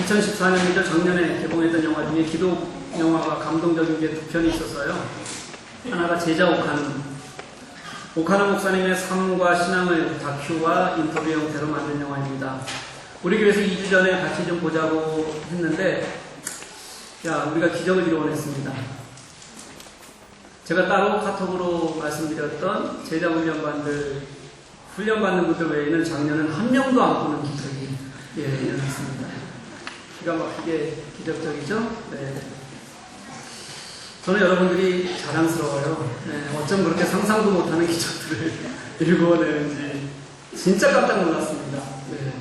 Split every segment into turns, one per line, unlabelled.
2014년이죠. 작년에 개봉했던 영화 중에 기독 영화가 감동적인 게 두 편이 있었어요. 하나가 제자 오카노 목사님의 삶과 신앙을 다큐와 인터뷰 형태로 만든 영화입니다. 우리 교회에서 2주 전에 같이 좀 보자고 했는데 우리가 기적을 이루곤 했습니다. 제가 따로 카톡으로 말씀드렸던 제자 훈련받는 분들 외에는 작년은 한 명도 안 보는 기적이 일어났습니다. 기가 막히게 기적적이죠? 네. 저는 여러분들이 자랑스러워요. 네. 어쩜 그렇게 상상도 못하는 기적들을 일궈내는지 진짜 깜짝 놀랐습니다. 네.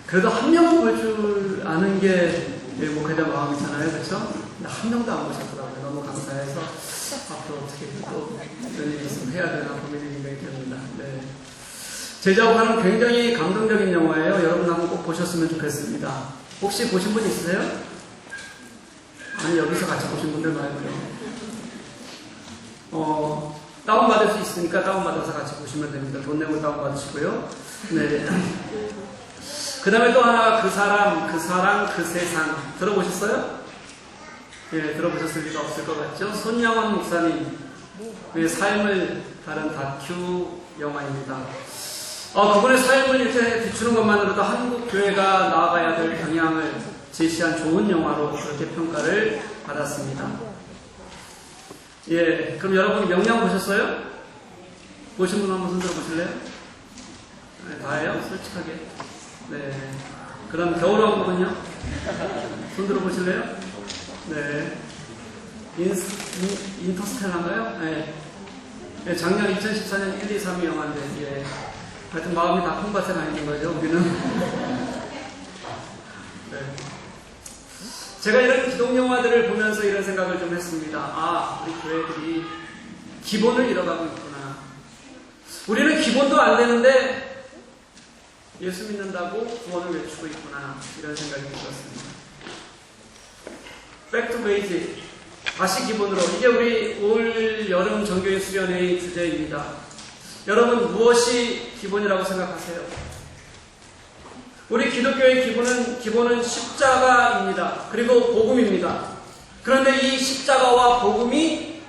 그래도 한 명 볼 줄 아는 게 목회자 마음이잖아요. 그렇죠? 한 명도 안 보셨더라고요. 너무 감사해서 앞으로 어떻게 또 이런 일이 있으면 해야 되나 고민이 굉장히 됩니다. 네. 제자오카는 굉장히 감동적인 영화예요. 여러분 한번 꼭 보셨으면 좋겠습니다. 혹시 보신 분 있으세요? 아니, 여기서 같이 보신 분들 말고요. 다운받을 수 있으니까 다운받아서 같이 보시면 됩니다. 돈 내고 다운받으시고요. 네. 그 다음에 또 하나, 그 사람, 그 사랑, 그 세상. 들어보셨어요? 예, 들어보셨을 리가 없을 것 같죠? 손양원 목사님의 삶을 다룬 다큐 영화입니다. 그분의 삶을 이렇게 비추는 것만으로도 한국 교회가 나아가야 될 방향을 제시한 좋은 영화로 그렇게 평가를 받았습니다. 예, 그럼 여러분 명량 보셨어요? 보신 분 한번 손 들어 보실래요? 네, 다예요? 솔직하게. 네. 그럼 겨울왕국은요? 손 들어 보실래요? 네. 인터스텔라인가요? 네. 네. 작년 2014년 1, 2, 3위 영화인데, 예. 하여튼 마음이 다 콩밭에 가 있는 거죠, 우리는. 네. 제가 이런 기독 영화들을 보면서 이런 생각을 좀 했습니다. 우리 교회들이 기본을 잃어가고 있구나. 우리는 기본도 안 되는데 예수 믿는다고 구원을 외치고 있구나. 이런 생각이 들었습니다. Back to basic. 다시 기본으로. 이게 우리 올 여름 정교회 수련회의 주제입니다. 여러분, 무엇이 기본이라고 생각하세요? 우리 기독교의 기본은 십자가입니다. 그리고 복음입니다. 그런데 이 십자가와 복음이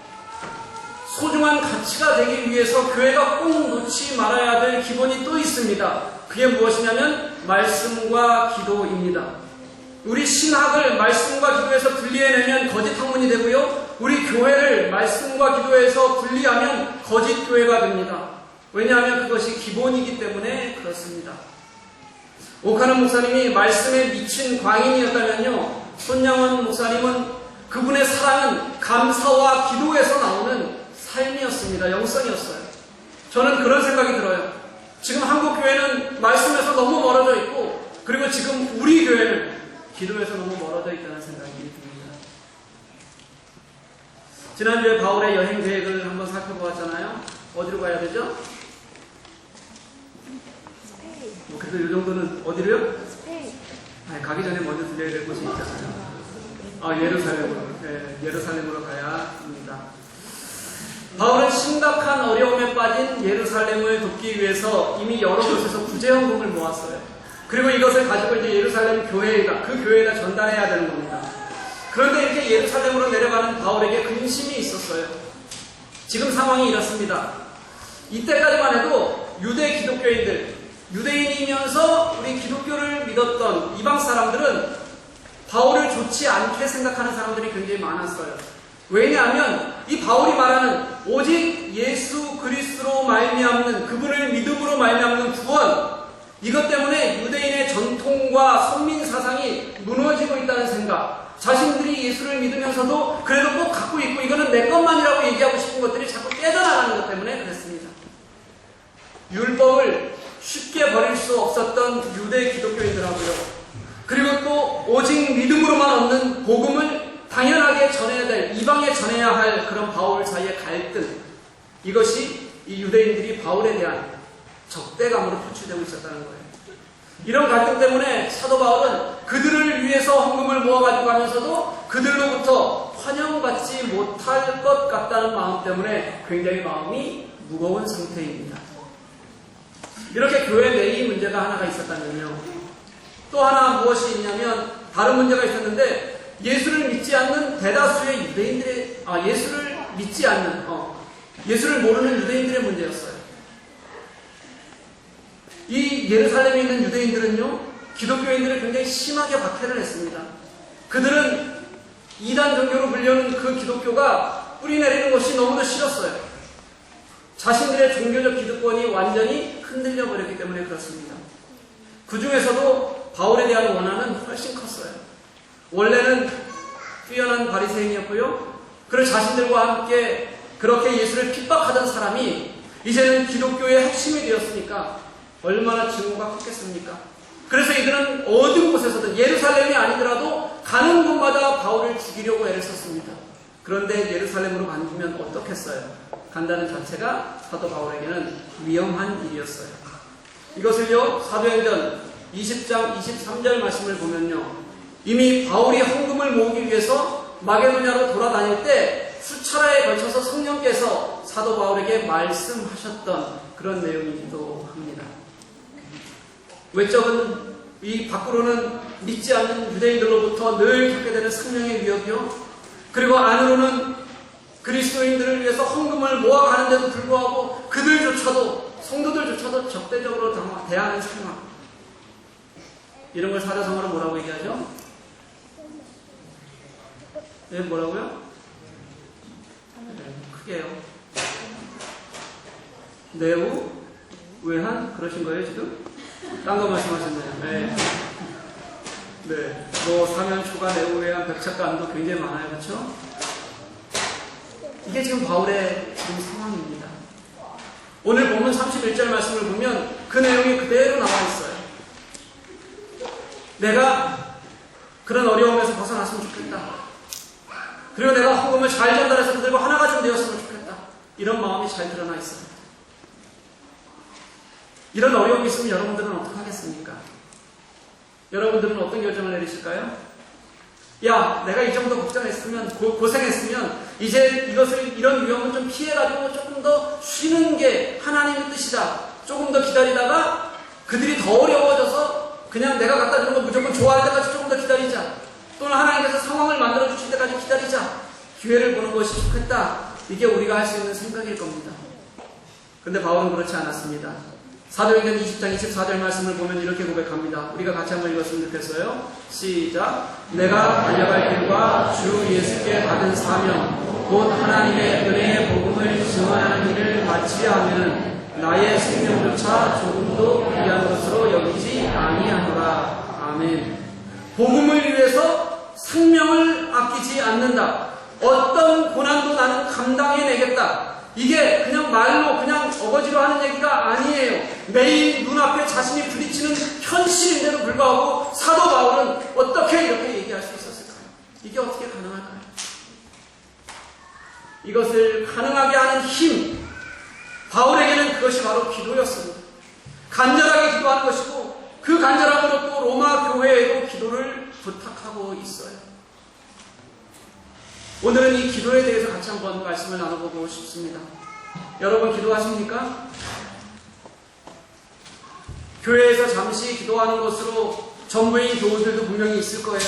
소중한 가치가 되기 위해서 교회가 꼭 놓지 말아야 될 기본이 또 있습니다. 그게 무엇이냐면 말씀과 기도입니다. 우리 신학을 말씀과 기도에서 분리해내면 거짓 학문이 되고요. 우리 교회를 말씀과 기도에서 분리하면 거짓 교회가 됩니다. 왜냐하면 그것이 기본이기 때문에 그렇습니다. 오카노 목사님이 말씀에 미친 광인이었다면요, 손양원 목사님은 그분의 사랑은 감사와 기도에서 나오는 삶이었습니다. 영성이었어요. 저는 그런 생각이 들어요. 지금 한국 교회는 말씀에서 너무 멀어져 있고, 그리고 지금 우리 교회는 기도에서 너무 멀어져 있다는 생각이 듭니다. 지난주에 바울의 여행 계획을 한번 살펴보았잖아요. 어디로 가야 되죠? 그래도 이 정도는 어디로요? 스페인. 가기 전에 먼저 들려야 될 곳이 있잖아요. 예루살렘으로. 네, 예루살렘으로 가야 합니다. 바울은 심각한 어려움에 빠진 예루살렘을 돕기 위해서 이미 여러 곳에서 구제헌금을 모았어요. 그리고 이것을 가지고 이제 예루살렘 그 교회에다 전달해야 되는 겁니다. 그런데 이렇게 예루살렘으로 내려가는 바울에게 근심이 있었어요. 지금 상황이 이렇습니다. 이때까지만 해도 유대 기독교인들, 유대인이면서 우리 기독교를 믿었던 이방 사람들은 바울을 좋지 않게 생각하는 사람들이 굉장히 많았어요. 왜냐하면 이 바울이 말하는 오직 예수 그리스도로 말미암는, 그분을 믿음으로 말미암는 구원, 이것 때문에 유대인의 전통과 선민 사상이 무너지고 있다는 생각, 자신들이 예수를 믿으면서도 그래도 꼭 갖고 있고 이거는 내 것만이라고 얘기하고 싶은 것들이 자꾸 깨져나가는 것 때문에 그랬습니다. 율법을 쉽게 버릴 수 없었던 유대 기독교인들하고요. 그리고 또 오직 믿음으로만 얻는 복음을 당연하게 전해야 될, 이방에 전해야 할 그런 바울 사이의 갈등, 이것이 이 유대인들이 바울에 대한 적대감으로 표출되고 있었다는 거예요. 이런 갈등 때문에 사도 바울은 그들을 위해서 헌금을 모아가지고 가면서도 그들로부터 환영받지 못할 것 같다는 마음 때문에 굉장히 마음이 무거운 상태입니다. 이렇게 교회 내의 문제가 하나가 있었다면요. 또 하나 무엇이 있냐면 다른 문제가 있었는데 예수를 믿지 않는 대다수의 유대인들의 예수를 모르는 유대인들의 문제였어요. 이 예루살렘에 있는 유대인들은요, 기독교인들을 굉장히 심하게 박해를 했습니다. 그들은 이단 종교로 불리는 그 기독교가 뿌리내리는 것이 너무도 싫었어요. 자신들의 종교적 기득권이 완전히 흔들려 버렸기 때문에 그렇습니다. 그 중에서도 바울에 대한 원한은 훨씬 컸어요. 원래는 뛰어난 바리새인이었고요. 그를 자신들과 함께 그렇게 예수를 핍박하던 사람이 이제는 기독교의 핵심이 되었으니까 얼마나 증오가 컸겠습니까? 그래서 이들은 어느 곳에서든 예루살렘이 아니더라도 가는 곳마다 바울을 죽이려고 애를 썼습니다. 그런데 예루살렘으로 간다면 어떻겠어요? 간다는 자체가 사도 바울에게는 위험한 일이었어요. 이것을요, 사도행전 20장 23절 말씀을 보면요, 이미 바울이 헌금을 모으기 위해서 마게도냐로 돌아다닐 때 수차례에 걸쳐서 성령께서 사도 바울에게 말씀하셨던 그런 내용이기도 합니다. 외적은 이 밖으로는 믿지 않는 유대인들로부터 늘 겪게 되는 성령의 위협이요, 그리고 안으로는 그리스도인들을 위해서 헌금을 모아가는데도 불구하고 그들조차도, 성도들조차도 적대적으로 대하는 상황, 이런 걸 사자성어로 뭐라고 얘기하죠? 네, 뭐라고요? 크게요. 내우 외한 그러신 거예요 지금? 딴 거 말씀하셨네요. 네. 네. 뭐 사면 초과 내우 외한 백작간도 굉장히 많아요, 그렇죠? 이게 지금 바울의 지금 상황입니다. 오늘 본문 31절 말씀을 보면 그 내용이 그대로 나와 있어요. 내가 그런 어려움에서 벗어났으면 좋겠다. 그리고 내가 헌금을 잘 전달해서 그들과 하나가 좀 되었으면 좋겠다. 이런 마음이 잘 드러나 있습니다. 이런 어려움이 있으면 여러분들은 어떻게 하겠습니까? 여러분들은 어떤 결정을 내리실까요? 야, 내가 이 정도 걱정했으면, 고생했으면, 이제 이런 위험을 좀 피해가지고 조금 더 쉬는 게 하나님의 뜻이다. 조금 더 기다리다가 그들이 더 어려워져서 그냥 내가 갖다 주는 거 무조건 좋아할 때까지 조금 더 기다리자. 또는 하나님께서 상황을 만들어 주실 때까지 기다리자. 기회를 보는 것이 좋겠다. 이게 우리가 할 수 있는 생각일 겁니다. 근데 바울은 그렇지 않았습니다. 사도행전 20장 24절 말씀을 보면 이렇게 고백합니다. 우리가 같이 한번 읽었으면 좋겠어요. 시작. 내가 달려갈 길과 주 예수께 받은 사명, 곧 하나님의 은혜의 복음을 증언하는 일을 마치려 하면 나의 생명조차 조금도 귀한 것으로 여기지 아니하노라. 아멘. 복음을 위해서 생명을 아끼지 않는다. 어떤 고난도 나는 감당해내겠다. 이게 그냥 말로 그냥 어거지로 하는 얘기가 아니에요. 매일 눈앞에 자신이 부딪히는 현실인데도 불구하고 사도 바울은 어떻게 이렇게 얘기할 수 있었을까요? 이게 어떻게 가능할까요? 이것을 가능하게 하는 힘, 바울에게는 그것이 바로 기도였습니다. 간절하게 기도하는 것이고 그 간절함으로 또 로마 교회에도 기도를 부탁하고 있어요. 오늘은 이 기도에 대해서 같이 한번 말씀을 나눠보고 싶습니다. 여러분 기도하십니까? 교회에서 잠시 기도하는 것으로 전부인 교우들도 분명히 있을 거예요.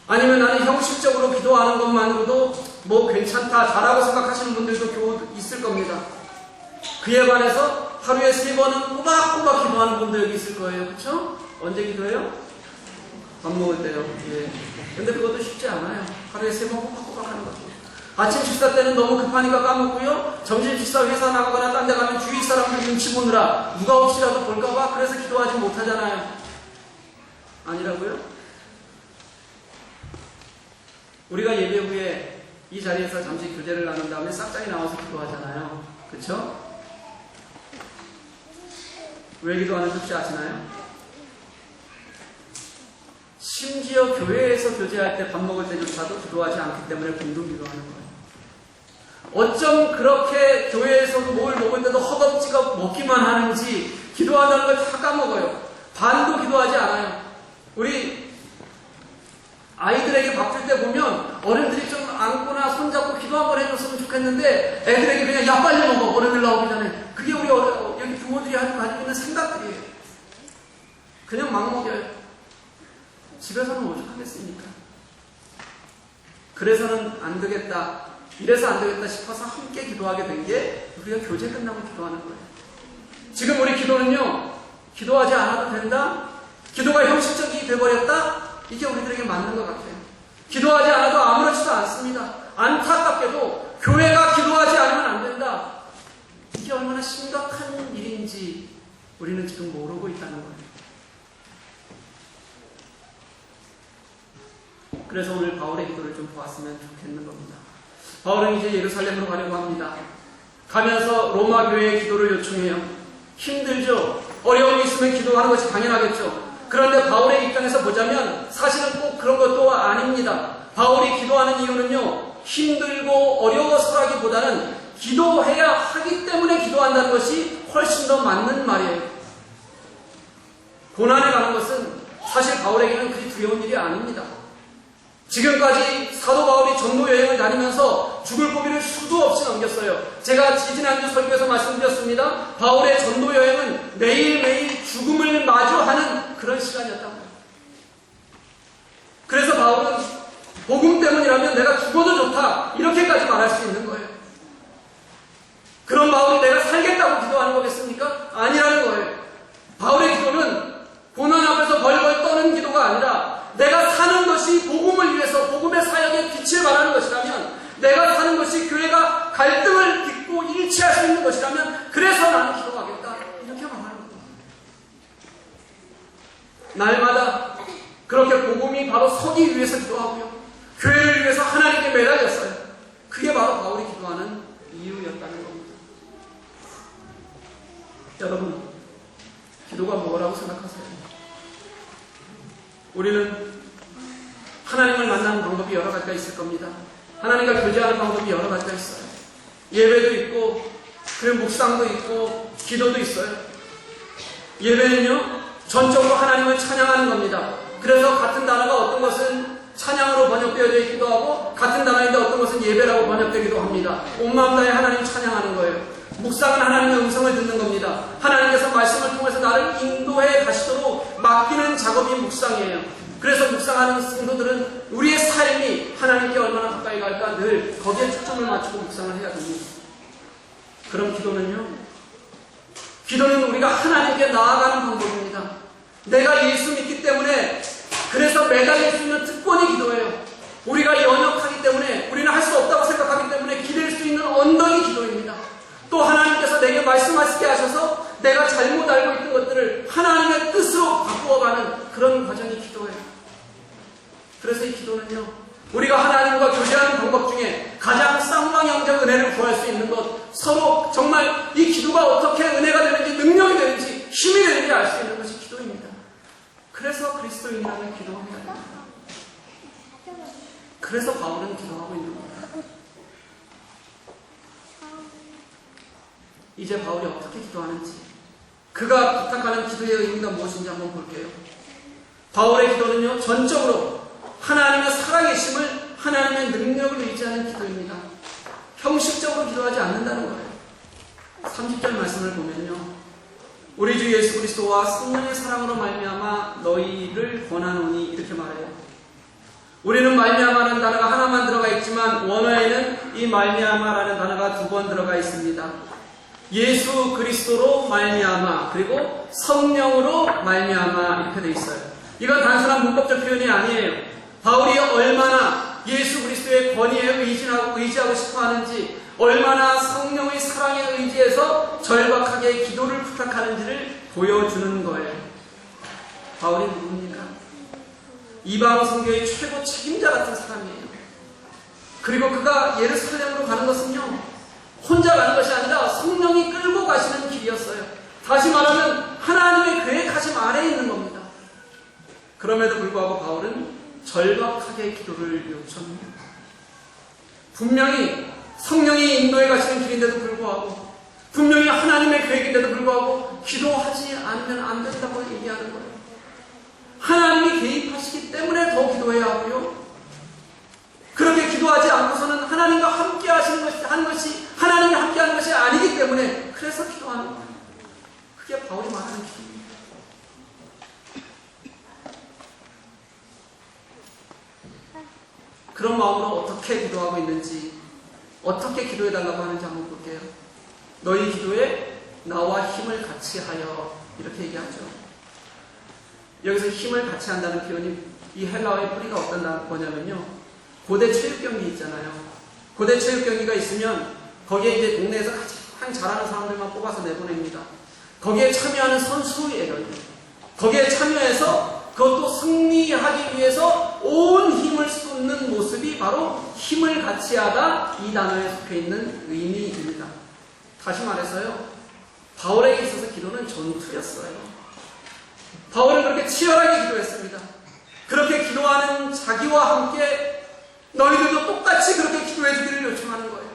아니면 나는 형식적으로 기도하는 것만으로도 뭐 괜찮다, 잘하고 생각하시는 분들도 교우 있을 겁니다. 그에 반해서 하루에 3번은 꼬박꼬박 기도하는 분도 여기 있을 거예요. 그렇죠? 언제 기도해요? 밥 먹을 때요. 예. 근데 그것도 쉽지 않아요. 하루에 3번 꼬박꼬박 하는 거죠. 아침 식사 때는 너무 급하니까 까먹고요. 점심 식사 회사 나가거나 딴 데 가면 주위 사람들 눈치 보느라 누가 혹시라도 볼까봐 그래서 기도하지 못하잖아요. 아니라고요? 우리가 예배 후에 이 자리에서 잠시 교제를 나눈 다음에 싹장이 나와서 기도하잖아요. 그쵸? 왜 기도하는지 혹시 아시나요? 심지어 교회에서 교제할 때 밥 먹을 때조차도 기도하지 않기 때문에 공동 기도하는 거예요. 어쩜 그렇게 교회에서도 뭘 먹을 때도 허겁지겁 먹기만 하는지 기도한다는 걸 다 까먹어요. 반도 기도하지 않아요. 우리 아이들에게 밥 줄 때 보면 어른들이 좀 안거나 손잡고 기도 한번 해줬으면 좋겠는데 애들에게 그냥 야 빨리 먹어 어른들 나오기 전에. 그게 우리 여기 부모들이 가지고 있는 생각들이에요. 그냥 막 먹여요. 집에서는 오죽하겠습니까? 그래서는 안 되겠다, 이래서 안 되겠다 싶어서 함께 기도하게 된 게 우리가 교제 끝나고 기도하는 거예요. 지금 우리 기도는요, 기도하지 않아도 된다? 기도가 형식적이 돼버렸다? 이게 우리들에게 맞는 것 같아요. 기도하지 않아도 아무렇지도 않습니다. 안타깝게도 교회가 기도하지 않으면 안 된다. 이게 얼마나 심각한 일인지 우리는 지금 모르고 있다는 거예요. 그래서 오늘 바울의 기도를 좀 보았으면 좋겠는 겁니다. 바울은 이제 예루살렘으로 가려고 합니다. 가면서 로마 교회의 기도를 요청해요. 힘들죠? 어려움이 있으면 기도하는 것이 당연하겠죠. 그런데 바울의 입장에서 보자면 사실은 꼭 그런 것도 아닙니다. 바울이 기도하는 이유는요, 힘들고 어려워서라기보다는 기도해야 하기 때문에 기도한다는 것이 훨씬 더 맞는 말이에요. 고난에 가는 것은 사실 바울에게는 그리 두려운 일이 아닙니다. 지금까지 사도 바울이 전도 여행을 다니면서 죽을 고비를 수도 없이 넘겼어요. 제가 지지난주 설교에서 말씀드렸습니다. 바울의 전도 여행은 매일매일 죽음을 마주하는 그런 시간이었다고요. 그래서 바울은 복음 때문이라면 내가 죽어도 좋다, 이렇게까지 말할 수 있는 거예요. 그런 바울이 내가 살겠다고 기도하는 거겠습니까? 아니라는 거예요. 바울의 기도는 고난 앞에서 벌벌 떠는 기도가 아니라 내가 사는 것이 복음을 위해서 복음의 사역에 빛을 발하는 것이라면, 내가 사는 것이 교회가 갈등을 딛고 일치할 수 있는 것이라면 그래서 나는 기도하겠다, 이렇게 말하는 겁니다. 날마다 그렇게 복음이 바로 서기 위해서 기도하고요, 교회를 위해서 하나님께 매달렸어요. 그게 바로 바울이 기도하는 이유였다는 겁니다. 여러분, 기도가 뭐라고 생각하세요? 우리는 하나님을 만나는 방법이 여러 가지가 있을 겁니다. 하나님과 교제하는 방법이 여러 가지가 있어요. 예배도 있고, 그리고 묵상도 있고, 기도도 있어요. 예배는요, 전적으로 하나님을 찬양하는 겁니다. 그래서 같은 단어가 어떤 것은 찬양으로 번역되어져 있기도 하고, 같은 단어인데 어떤 것은 예배라고 번역되기도 합니다. 온 마음 다해 하나님 찬양하는 거예요. 묵상은 하나님의 음성을 듣는 겁니다. 하나님께서 말씀을 통해서 나를 인도해 가시도록 맡기는 작업이 묵상이에요. 그래서 묵상하는 성도들은 우리의 삶이 하나님께 얼마나 가까이 갈까 늘 거기에 초점을 맞추고 묵상을 해야 됩니다. 그럼 기도는 우리가 하나님께 나아가는 방법입니다. 내가 예수 믿기 때문에 그래서 매달릴 수 있는 특권이 기도예요. 우리가 연약하기 때문에, 우리는 할 수 없다고 생각하기 때문에 기댈 수 있는 언덕이 기도입니다. 또 하나님께서 내게 말씀하시게 하셔서 내가 잘못 알고 있던 것들을 하나님의 뜻으로 바꾸어가는 그런 과정이 기도예요. 그래서 이 기도는요, 우리가 하나님과 교제하는 방법 중에 가장 쌍방향적 은혜를 구할 수 있는 것, 서로 정말 이 기도가 어떻게 은혜가 되는지, 능력이 되는지, 힘이 되는지 알 수 있는 것이 기도입니다. 그래서 그리스도인이라면 기도해야 됩니다. 그래서 바울은 기도하고 있는 겁니다. 이제 바울이 어떻게 기도하는지, 그가 부탁하는 기도의 의미가 무엇인지 한번 볼게요. 바울의 기도는요, 전적으로 하나님의 살아계심을, 하나님의 능력을 의지하는 기도입니다. 형식적으로 기도하지 않는다는 거예요. 30절 말씀을 보면요, 우리 주 예수 그리스도와 성령의 사랑으로 말미암아 너희를 권하노니, 이렇게 말해요. 우리는 말미암아라는 단어가 하나만 들어가 있지만 원어에는 이 말미암아라는 단어가 2번 들어가 있습니다. 예수 그리스도로 말미암아, 그리고 성령으로 말미암아, 이렇게 되어 있어요. 이건 단순한 문법적 표현이 아니에요. 바울이 얼마나 예수 그리스도의 권위에 의지하고 싶어 하는지, 얼마나 성령의 사랑에 의지해서 절박하게 기도를 부탁하는지를 보여주는 거예요. 바울이 누굽니까? 이방 선교의 최고 책임자 같은 사람이에요. 그리고 그가 예루살렘으로 가는 것은요, 혼자 가는 것이 아니라 성령이 끌고 가시는 길이었어요. 다시 말하면 하나님의 계획하심 아래에 있는 겁니다. 그럼에도 불구하고 바울은 절박하게 기도를 요청합니다. 분명히 성령이 인도해 가시는 길인데도 불구하고, 분명히 하나님의 계획인데도 불구하고 기도하지 않으면 안 된다고 얘기하는 거예요. 하나님이 개입하시기 때문에 더 기도해야 하고요, 그렇게 기도하지 않고서는 하나님과 함께 하는 것이 하나님이 함께 하는 것이 아니기 때문에 그래서 기도하는 거예요. 그게 바울이 말하는 기도입니다. 그런 마음으로 어떻게 기도하고 있는지, 어떻게 기도해달라고 하는지 한번 볼게요. 너희 기도에 나와 힘을 같이 하여, 이렇게 얘기하죠. 여기서 힘을 같이 한다는 표현이 이 헬라어의 뿌리가 어떤 거냐면요, 고대 체육 경기 있잖아요. 고대 체육 경기가 있으면 거기에 이제 동네에서 가장 잘하는 사람들만 뽑아서 내보냅니다. 거기에 참여하는 선수예요. 거기에 참여해서 그것도 승리하기 위해서 온 힘을 쏟는 모습이 바로 힘을 같이 하다, 이 단어에 속해 있는 의미입니다. 다시 말해서요, 바울에게 있어서 기도는 전투였어요. 바울은 그렇게 치열하게 기도했습니다. 그렇게 기도하는 자기와 함께 너희들도 똑같이 그렇게 기도해 주기를 요청하는 거예요.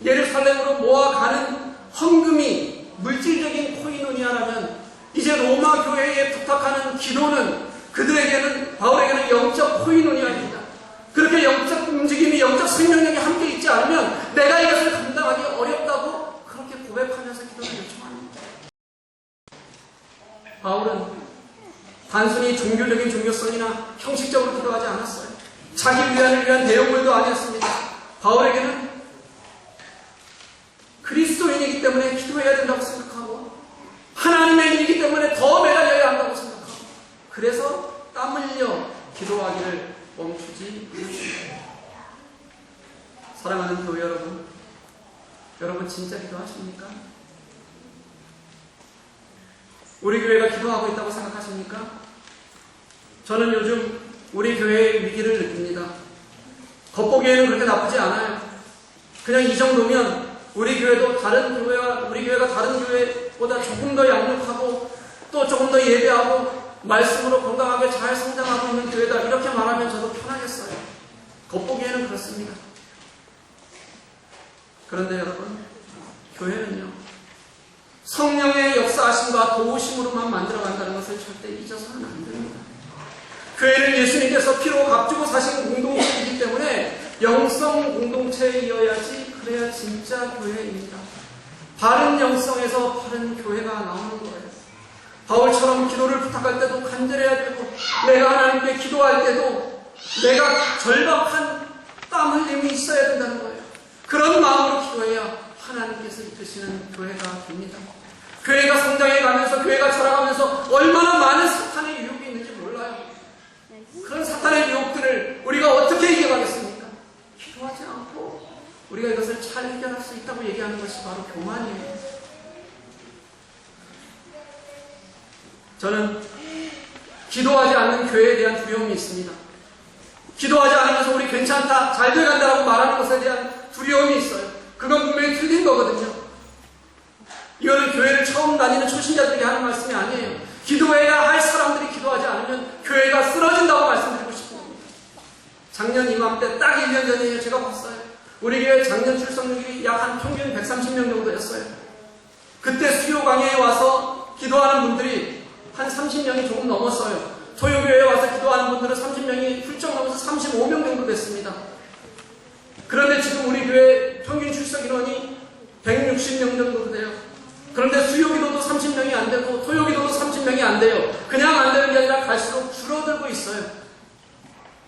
예루살렘으로 모아가는 헌금이 물질적인 코이노니아라면, 이제 로마 교회에 부탁하는 기도는 그들에게는, 바울에게는 영적 코이노니아입니다. 그렇게 영적 움직임이, 영적 생명력이 함께 있지 않으면 내가 이것을 감당하기 어렵다고 그렇게 고백하면서 기도를 요청합니다. 바울은 단순히 종교적인 종교성이나 형식적으로 기도하지 않았어요. 자기 위안을 위한 대용물도 아니었습니다. 바울에게는 그리스도인이기 때문에 기도해야 된다고 생각하고, 하나님의 일이기 때문에 더 매달려야 한다고 생각하고, 그래서 땀 흘려 기도하기를 멈추지 않습니다. 사랑하는 교회 여러분, 여러분 진짜 기도하십니까? 우리 교회가 기도하고 있다고 생각하십니까? 저는 요즘 우리 교회의 위기를 느낍니다. 겉보기에는 그렇게 나쁘지 않아요. 그냥 이 정도면 우리 교회도 다른 교회와, 우리 교회가 다른 교회보다 조금 더 양육하고 또 조금 더 예배하고 말씀으로 건강하게 잘 성장하고 있는 교회다, 이렇게 말하면 저도 편하겠어요. 겉보기에는 그렇습니다. 그런데 여러분, 교회는요, 성령의 역사하심과 도우심으로만 만들어간다는 것을 절대 잊어서는 안 됩니다. 교회는 예수님께서 피로 값주고 사신 공동체이기 때문에 영성 공동체이어야지, 그래야 진짜 교회입니다. 바른 영성에서 바른 교회가 나오는 거예요. 바울처럼 기도를 부탁할 때도 간절해야 되고, 내가 하나님께 기도할 때도 내가 절박한 땀 흘림이 있어야 된다는 거예요. 그런 마음으로 기도해야 하나님께서 이끄시는 교회가 됩니다. 교회가 성장해 가면서, 교회가 자라가면서 얼마나 많은 사탄의 유혹이 있는지 몰라요. 그런 사탄의 유혹들을 우리가 어떻게 이겨가겠습니까? 기도하지 않고 우리가 이것을 잘 해결할 수 있다고 얘기하는 것이 바로 교만이에요. 저는 기도하지 않는 교회에 대한 두려움이 있습니다. 기도하지 않으면서 우리 괜찮다, 잘 돼간다라고 말하는 것에 대한 두려움이 있어요. 그건 분명히 틀린 거거든요. 이거는 교회를 처음 다니는 초신자들에게 하는 말씀이 아니에요. 기도해야 할 사람들이 기도하지 않으면 교회가 쓰러진다고 말씀드리고 싶습니다. 작년 이맘때 딱 1년 전이에요. 제가 봤어요. 우리 교회 작년 출석률이 약 한 평균 130명 정도였어요. 그때 수요 강의에 와서 기도하는 분들이 한 30명이 조금 넘었어요. 토요교회에 와서 기도하는 분들은 30명이 훌쩍 넘어서 35명 정도 됐습니다. 그런데 지금 우리 교회 평균 출석 인원이 160명 정도 돼요. 그런데 수요기도도 30명이 안 되고 토요기도도 30명이 안 돼요. 그냥 안 되는 게 아니라 갈수록 줄어들고 있어요.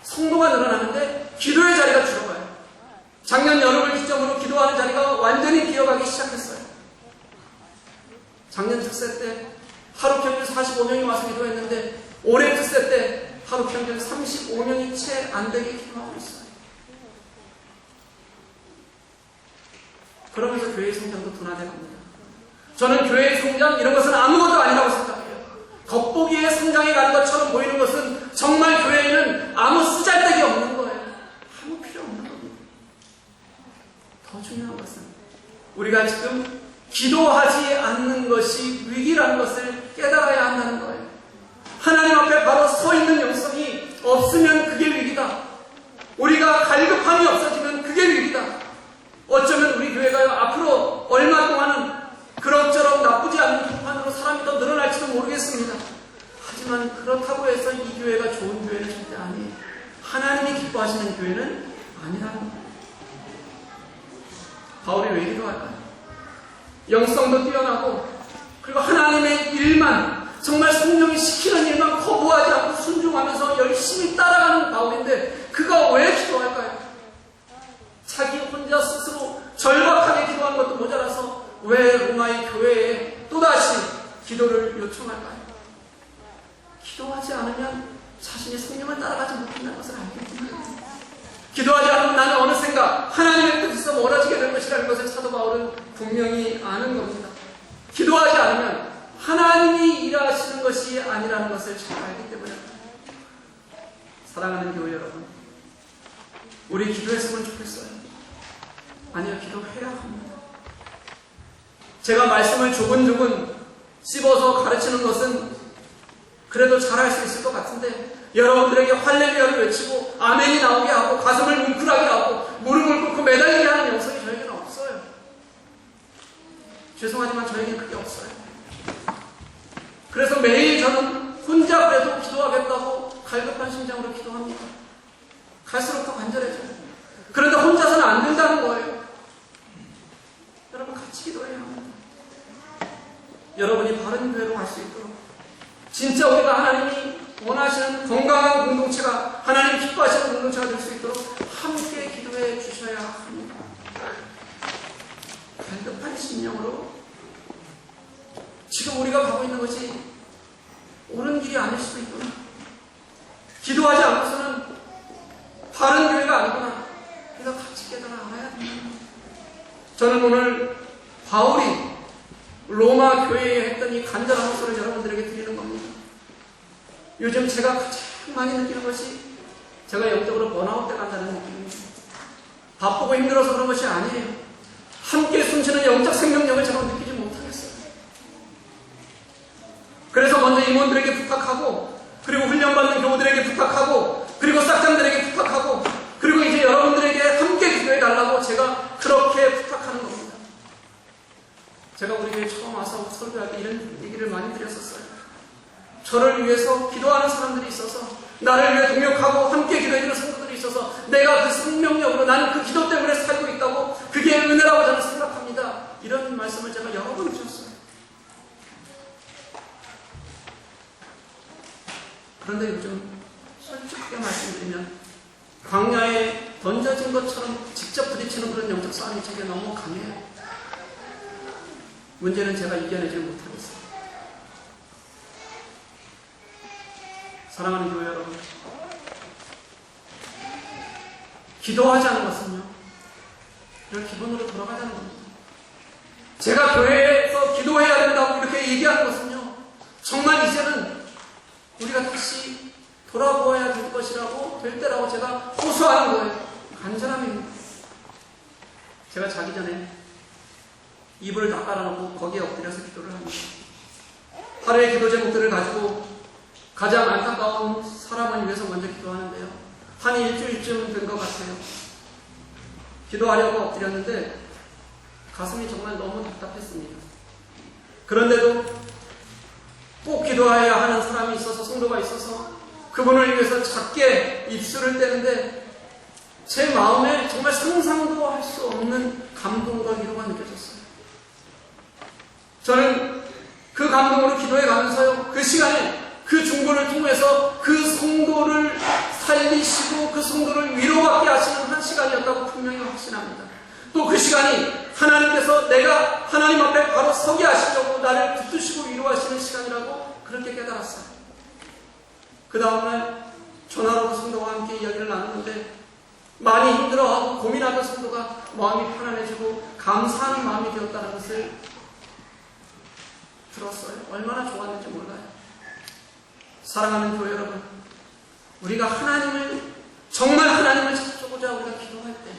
성도가 늘어나는데 기도의 자리가 줄어가요. 작년 여름을 기점으로 기도하는 자리가 완전히 비어가기 시작했어요. 작년 특세 때 하루 평균 45명이 와서 기도했는데 올해 특세 때 하루 평균 35명이 채 안 되게 기도하고 있어요. 그러면서 교회의 성장도 둔화돼 갑니다. 저는 교회의 성장, 이런 것은 아무것도 아니라고 생각해요. 겉보기에 성장해 가는 것처럼 보이는 것은 정말 교회에는 아무 쓰잘데기 없는 거예요. 아무 필요 없는 겁니다. 더 중요한 것은 우리가 지금 기도하지 않는 것이 위기라는 것을 깨달아야 한다는 거예요. 하나님 앞에 바로 서 있는 영성이 없으면 그게 위기다. 우리가 갈급함이 없어지면 그게 위기다. 어쩌면 우리 교회가 앞으로 얼마 동안은 그럭저럭 나쁘지 않은 평판으로 사람이 더 늘어날지도 모르겠습니다. 하지만 그렇다고 해서 이 교회가 좋은 교회는 절대 아니에요. 하나님이 기뻐하시는 교회는 아니라는 거예요. 바울이 왜 기도할까요? 영성도 뛰어나고, 그리고 하나님의 일만, 정말 성령이 시키는 일만 거부하지 않고 순종하면서 열심히 따라가는 바울인데 그가 왜 기도할까요? 왜 로마의 교회에 또다시 기도를 요청할까요? 기도하지 않으면 자신의 성령을 따라가지 못한다는 것을 알기 때문에, 기도하지 않으면 나는 어느샌가 하나님의 뜻에서 멀어지게 될 것이라는 것을 사도 바울은 분명히 아는 겁니다. 기도하지 않으면 하나님이 일하시는 것이 아니라는 것을 잘 알기 때문에, 사랑하는 교회 여러분, 우리 기도했으면 좋겠어요? 아니요, 기도해야 합니다. 제가 말씀을 조근조근 씹어서 가르치는 것은 그래도 잘할 수 있을 것 같은데, 여러분들에게 할렐루야를 외치고 아멘이 나오게 하고 가슴을 뭉클하게 하고 무릎을 꿇고 매달리게 하는 영성이 저에게는 없어요. 죄송하지만 저에게는 그게 없어요. 그래서 매일 저는 혼자 그래도 기도하겠다고 갈급한 심장으로 기도합니다. 갈수록 더 간절해져요. 그런데 혼자서는 안 된다는 거예요. 여러분, 같이 기도해야 합니다. 여러분이 바른 교회로 갈 수 있도록, 진짜 우리가 하나님이 원하시는 건강한 공동체가, 하나님 기뻐하시는 공동체가 될 수 있도록 함께 기도해 주셔야 합니다. 갈급한 심령으로, 지금 우리가 가고 있는 것이 옳은 길이 아닐 수도 있구나, 기도하지 않고서는 바른 교회가 아니구나, 그래서 같이 깨달아 알아야 됩니다. 저는 오늘 바울이 로마 교회에 했던 이 간절한 호소를 여러분들에게 드리는 겁니다. 요즘 제가 가장 많이 느끼는 것이, 제가 영적으로 번아웃 돼 간다는 느낌입니다. 바쁘고 힘들어서 그런 것이 아니에요. 함께 숨쉬는 영적 생명력을 제가 느끼지 못하겠어요. 그래서 먼저 임원들에게 부탁하고, 그리고 훈련받는 교우들에게 부탁하고, 그리고 싹장들에게 부탁하고, 그리고 이제 여러분들에게 함께 기도해달라고 제가 그렇게 부탁하는 겁니다. 제가 우리 교회 처음 와서 설교할 때 이런 얘기를 많이 드렸었어요. 저를 위해서 기도하는 사람들이 있어서, 나를 위해 동역하고 함께 기도해주는 성도들이 있어서, 내가 그 생명력으로, 나는 그 기도 때문에 살고 있다고, 그게 은혜라고 저는 생각합니다. 이런 말씀을 제가 여러 번 드렸어요. 그런데 요즘 솔직하게 말씀드리면, 광야에 던져진 것처럼 직접 부딪히는 그런 영적 싸움이 제게 너무 강해요. 문제는 제가 이겨내지 못하겠어요. 사랑하는 교회 여러분, 기도하지 않은 것은요, 이런 기본으로 돌아가자는 겁니다. 제가 교회에서 기도해야 된다고 이렇게 얘기하는 것은요, 정말 이제는 우리가 다시 돌아보아야 될 것이라고, 될 때라고 제가 호소하는 거예요. 간절함입니다. 제가 자기 전에 이불을 다 깔아놓고 거기에 엎드려서 기도를 합니다. 하루의 기도 제목들을 가지고 가장 안타까운 사람을 위해서 먼저 기도하는데요, 한 일주일쯤 된 것 같아요. 기도하려고 엎드렸는데 가슴이 정말 너무 답답했습니다. 그런데도 꼭 기도해야 하는 사람이 있어서, 성도가 있어서 그분을 위해서 작게 입술을 떼는데 제 마음에 정말 상상도 할 수 없는 감동과 위로가 느껴졌어요. 저는 그 감동으로 기도해 가면서요, 그 시간에 그 중보를 통해서 그 성도를 살리시고 그 성도를 위로받게 하시는 한 시간이었다고 분명히 확신합니다. 또 그 시간이 하나님께서 내가 하나님 앞에 바로 서게 하시려고 나를 붙드시고 위로하시는 시간이라고 그렇게 깨달았어요. 그 다음날 전화로 성도와 함께 이야기를 나눴는데, 많이 힘들어하고 고민하던 성도가 마음이 편안해지고 감사하는 마음이 되었다는 것을 들었어요. 얼마나 좋았는지 몰라요. 사랑하는 교회 여러분, 우리가 정말 하나님을 찾고자 우리가 기도할 때,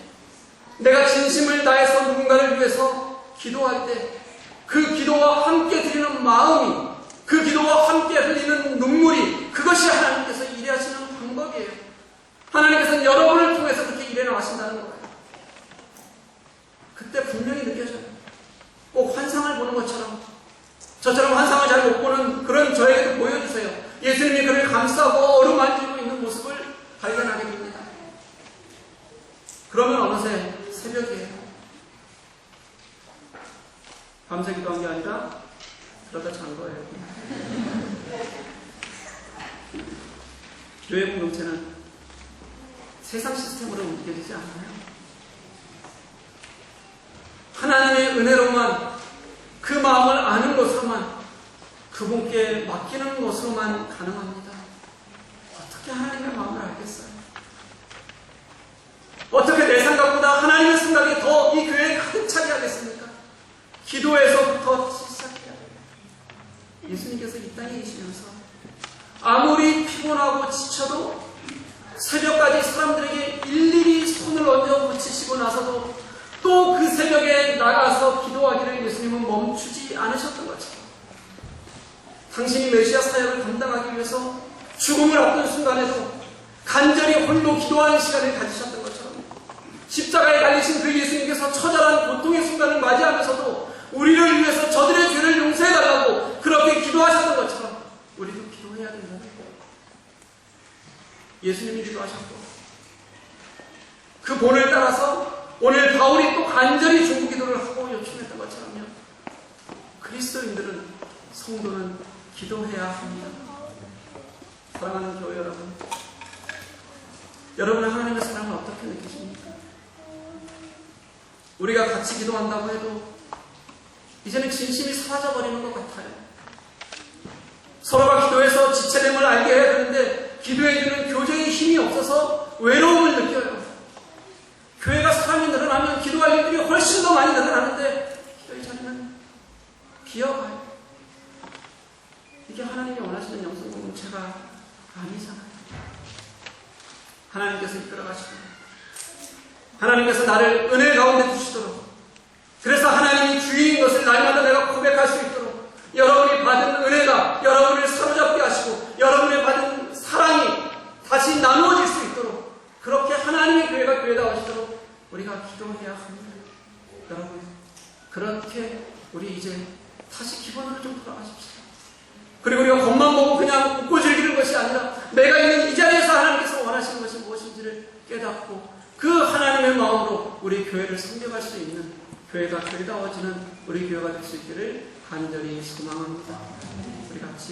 내가 진심을 다해서 누군가를 위해서 기도할 때, 그 기도와 함께 드리는 마음이, 그 기도와 함께 흘리는 눈물이, 그것이 하나님께서 일하시는 방법이에요. 하나님께서는 여러분을 통해서 그렇게 일해 나가신다는 거예요. 그때 분명히 느껴져요. 꼭 환상을 보는 것처럼, 저처럼 환상을 잘 못 보는 그런 저에게도 보여주세요. 예수님이 그를 감싸고 어루만지고 있는 모습을 발견하게 됩니다. 그러면 어느새 새벽이에요. 밤새 기도한 게 아니라 그러다 잔 거예요. 교회 공동체는 세상 시스템으로 움직여지지 않아요. 하나님의 은혜로만 마음을 아는 것으로만, 그분께 맡기는 것으로만 가능합니다. 어떻게 하나님의 마음을 알겠어요? 어떻게 내 생각보다 하나님의 생각이 더 이 교회에 가득 차게 하겠습니까? 기도에서부터 시작해야 돼요. 예수님께서 이 땅에 계시면서 아무리 피곤하고 지쳐도 새벽까지 사람들에게 일일이 손을 얹어 고치시고 나서도 또 그 새벽에 나가서 기도하기를 예수님은 멈추지 않으셨던 것처럼, 당신이 메시아 사역을 감당하기 위해서 죽음을 앞둔 순간에도 간절히 홀로 기도하는 시간을 가지셨던 것처럼, 십자가에 달리신 그 예수님께서 처절한 고통의 순간을 맞이하면서도 우리를 위해서 저들의 죄를 용서해달라고 그렇게 기도하셨던 것처럼 우리도 기도해야 된다는 거예요. 예수님이 기도하셨고, 그 본을 따라서 오늘 바울이 또 간절히 중보기도를 하고 요청했던 것처럼요, 그리스도인들은, 성도는 기도해야 합니다. 사랑하는 교회 여러분, 여러분은 하나님의 사랑을 어떻게 느끼십니까? 우리가 같이 기도한다고 해도 이제는 진심이 사라져버리는 것 같아요. 서로가 기도해서 지체됨을 알게 해야 되는데 기도해주는 교제의 힘이 없어서 외로움을 느껴요. 교회가 사람이 늘어나면 기도할 일들이 훨씬 더 많이 늘어나는데 기도의 자리는 비어가요. 이게 하나님이 원하시는 영성 공동체가 아니잖아요. 하나님께서 이끌어가시고, 하나님께서 나를 은혜 가운데 두시도록, 그래서 하나님이 주인인 것을 날마다 내가 고백할 수 있도록, 여러분이 받은 은혜가 여러분을 사로잡게 하시고 여러분이 받은 사랑이 다시 나누어질 수 있도록, 그렇게 하나님의 교회가 교회다워지도록 우리가 기도해야 합니다. 여러분, 그렇게 우리 이제 다시 기본으로 좀 돌아가십시다. 그리고 우리가 겉만 보고 그냥 웃고 즐기는 것이 아니라 내가 있는 이 자리에서 하나님께서 원하시는 것이 무엇인지를 깨닫고 그 하나님의 마음으로 우리 교회를 섬겨갈 수 있는, 교회가 교회다워지는 우리 교회가 될 수 있기를 간절히 소망합니다. 우리 같이